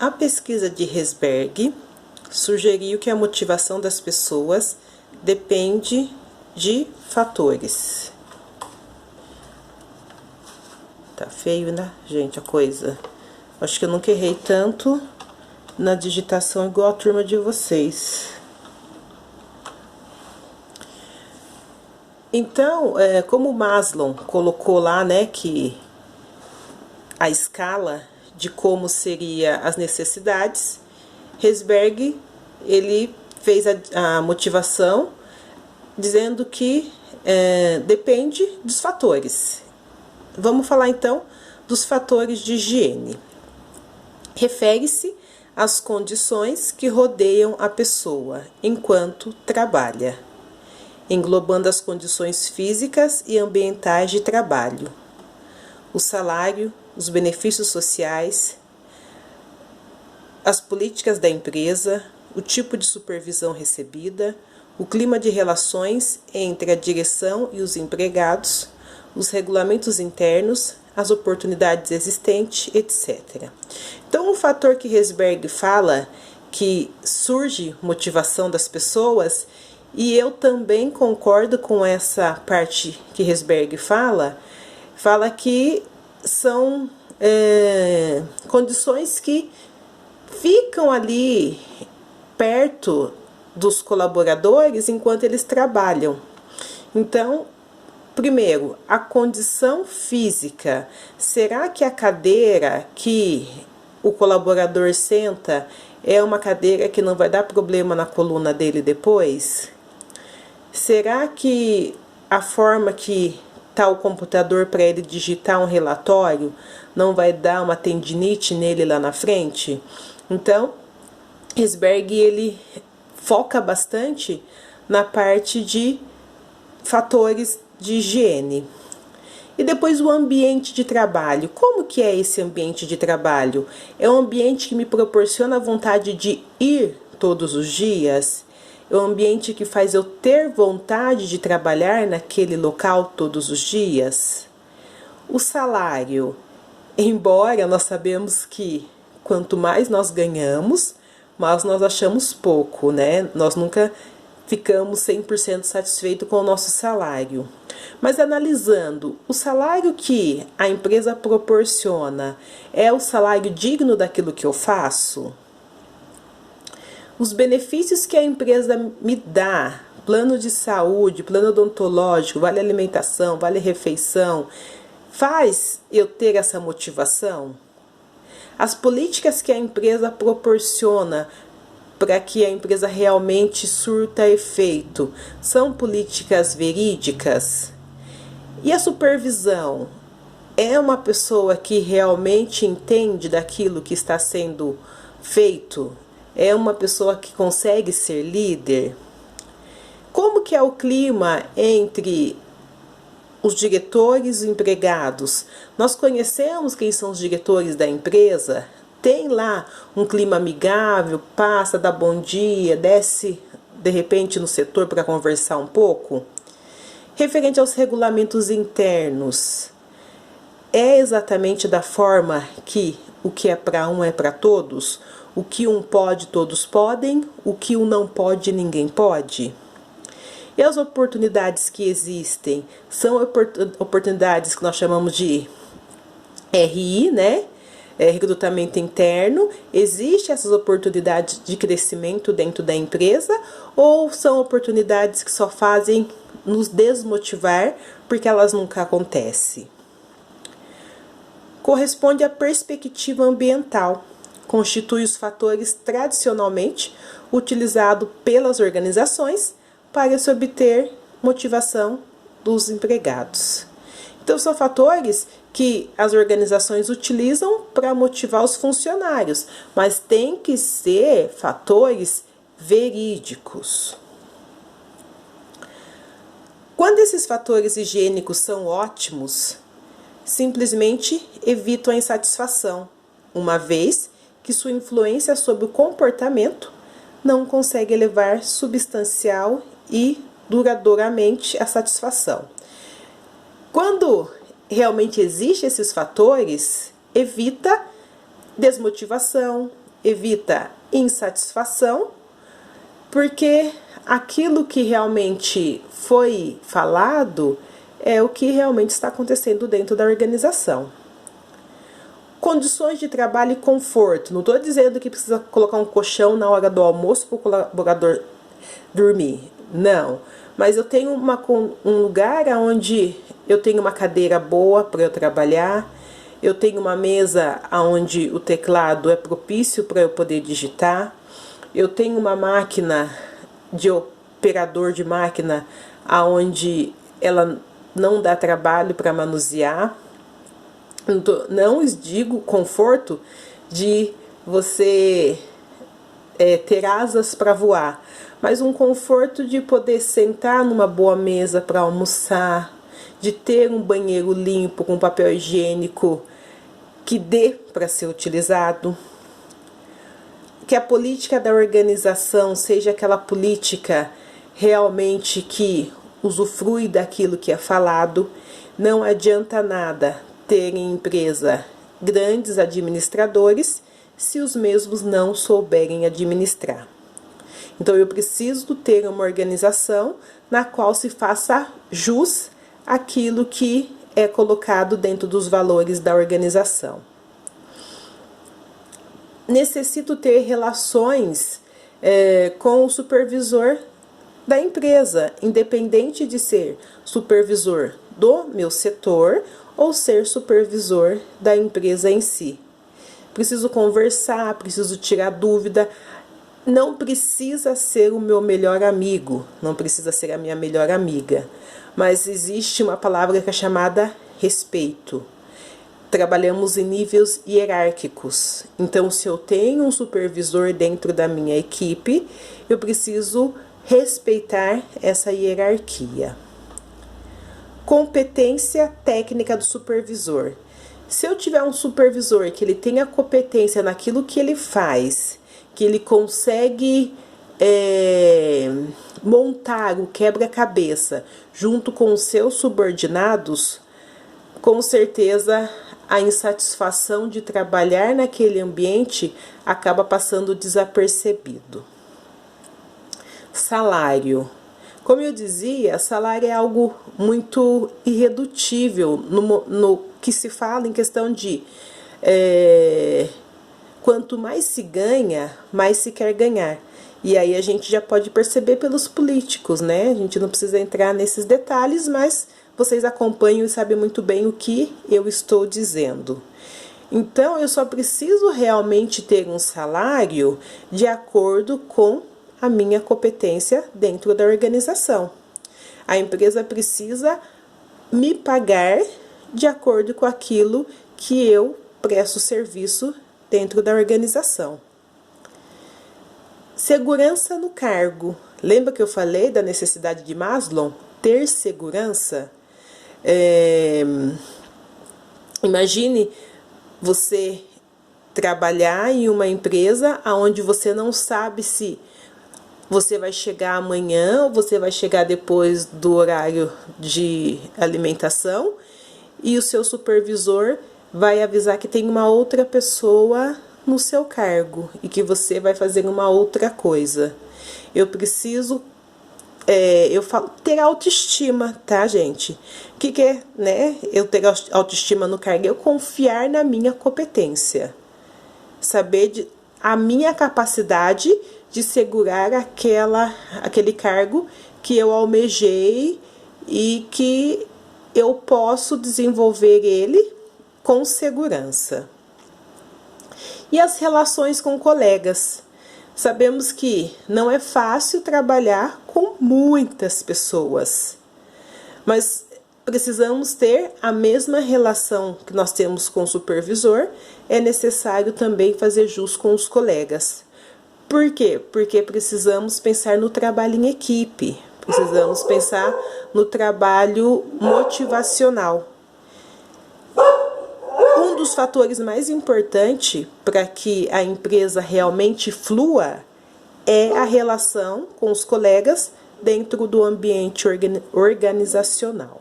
A pesquisa de Herzberg sugeriu que a motivação das pessoas depende de fatores. Tá feio, né, gente, a coisa? Acho que eu nunca errei tanto na digitação igual a turma de vocês. Então, como Maslow colocou lá, né, que a escala de como seria as necessidades, Herzberg, ele fez a motivação dizendo que depende dos fatores. Vamos falar então dos fatores de higiene. Refere-se às condições que rodeiam a pessoa enquanto trabalha, englobando as condições físicas e ambientais de trabalho, o salário, os benefícios sociais, as políticas da empresa, o tipo de supervisão recebida, o clima de relações entre a direção e os empregados, os regulamentos internos, as oportunidades existentes, etc. Então, um fator que Herzberg fala que surge motivação das pessoas, e eu também concordo com essa parte que Herzberg fala que são condições que ficam ali perto dos colaboradores enquanto eles trabalham. Então, primeiro, a condição física. Será que a cadeira que o colaborador senta é uma cadeira que não vai dar problema na coluna dele depois? Será que a forma que está o computador para ele digitar um relatório não vai dar uma tendinite nele lá na frente? Então, Herzberg, ele foca bastante na parte de fatores de higiene. E depois o ambiente de trabalho. Como que é esse ambiente de trabalho? É um ambiente que me proporciona a vontade de ir todos os dias? É um ambiente que faz eu ter vontade de trabalhar naquele local todos os dias? O salário. Embora nós sabemos que quanto mais nós ganhamos, mais nós achamos pouco, né? Nós nunca ficamos 100% satisfeitos com o nosso salário. Mas analisando, o salário que a empresa proporciona é o salário digno daquilo que eu faço? Os benefícios que a empresa me dá, plano de saúde, plano odontológico, vale alimentação, vale refeição, faz eu ter essa motivação? As políticas que a empresa proporciona para que a empresa realmente surta efeito são políticas verídicas? E a supervisão é uma pessoa que realmente entende daquilo que está sendo feito? É uma pessoa que consegue ser líder? Como que é o clima entre os diretores e os empregados? Nós conhecemos quem são os diretores da empresa? Tem lá um clima amigável, passa, dá bom dia, desce de repente no setor para conversar um pouco? Referente aos regulamentos internos, é exatamente da forma que o que é para um é para todos? O que um pode, todos podem? O que um não pode, ninguém pode? E as oportunidades que existem são oportunidades que nós chamamos de RI, né? Recrutamento interno. Existem essas oportunidades de crescimento dentro da empresa, ou são oportunidades que só fazem nos desmotivar porque elas nunca acontecem? Corresponde à perspectiva ambiental. Constitui os fatores tradicionalmente utilizados pelas organizações para se obter motivação dos empregados. Então, são fatores que as organizações utilizam para motivar os funcionários, mas tem que ser fatores verídicos. Quando esses fatores higiênicos são ótimos, simplesmente evitam a insatisfação, uma vez que sua influência sobre o comportamento não consegue elevar substancial e duradouramente a satisfação. Quando realmente existem esses fatores, evita desmotivação, evita insatisfação, porque aquilo que realmente foi falado é o que realmente está acontecendo dentro da organização. Condições de trabalho e conforto. Não estou dizendo que precisa colocar um colchão na hora do almoço para o colaborador dormir. Não. Mas eu tenho um lugar onde eu tenho uma cadeira boa para eu trabalhar. Eu tenho uma mesa onde o teclado é propício para eu poder digitar. Eu tenho uma máquina de operador de máquina onde ela não dá trabalho para manusear. Não digo conforto de você ter asas para voar, mas um conforto de poder sentar numa boa mesa para almoçar, de ter um banheiro limpo com papel higiênico que dê para ser utilizado. Que a política da organização seja aquela política realmente que usufrui daquilo que é falado. Não adianta nada ter em empresa grandes administradores se os mesmos não souberem administrar. Então eu preciso ter uma organização na qual se faça jus àquilo que é colocado dentro dos valores da organização. Necessito ter relações com o supervisor da empresa, independente de ser supervisor do meu setor ou ser supervisor da empresa em si. Preciso conversar, preciso tirar dúvida. Não precisa ser o meu melhor amigo, não precisa ser a minha melhor amiga, mas existe uma palavra que é chamada respeito. Trabalhamos em níveis hierárquicos, então se eu tenho um supervisor dentro da minha equipe, eu preciso respeitar essa hierarquia. Competência técnica do supervisor. Se eu tiver um supervisor que ele tenha competência naquilo que ele faz, que ele consegue montar o quebra-cabeça junto com os seus subordinados, com certeza a insatisfação de trabalhar naquele ambiente acaba passando desapercebido. Salário. Como eu dizia, salário é algo muito irredutível no que se fala em questão de quanto mais se ganha, mais se quer ganhar. E aí a gente já pode perceber pelos políticos, né? A gente não precisa entrar nesses detalhes, mas vocês acompanham e sabem muito bem o que eu estou dizendo. Então, eu só preciso realmente ter um salário de acordo com a minha competência dentro da organização. A empresa precisa me pagar de acordo com aquilo que eu presto serviço dentro da organização. Segurança no cargo. Lembra que eu falei da necessidade de Maslow? Ter segurança. Imagine você trabalhar em uma empresa onde você não sabe se você vai chegar amanhã ou você vai chegar depois do horário de alimentação e o seu supervisor vai avisar que tem uma outra pessoa no seu cargo e que você vai fazer uma outra coisa. Eu preciso ter autoestima, tá, gente? O que é, né? Eu ter autoestima no cargo? Eu confiar na minha competência. Saber a minha capacidade de segurar aquele cargo que eu almejei e que eu posso desenvolver ele com segurança. E as relações com colegas. Sabemos que não é fácil trabalhar com muitas pessoas, mas precisamos ter a mesma relação que nós temos com o supervisor, é necessário também fazer jus com os colegas. Por quê? Porque precisamos pensar no trabalho em equipe, precisamos pensar no trabalho motivacional. Um dos fatores mais importantes para que a empresa realmente flua é a relação com os colegas dentro do ambiente organizacional.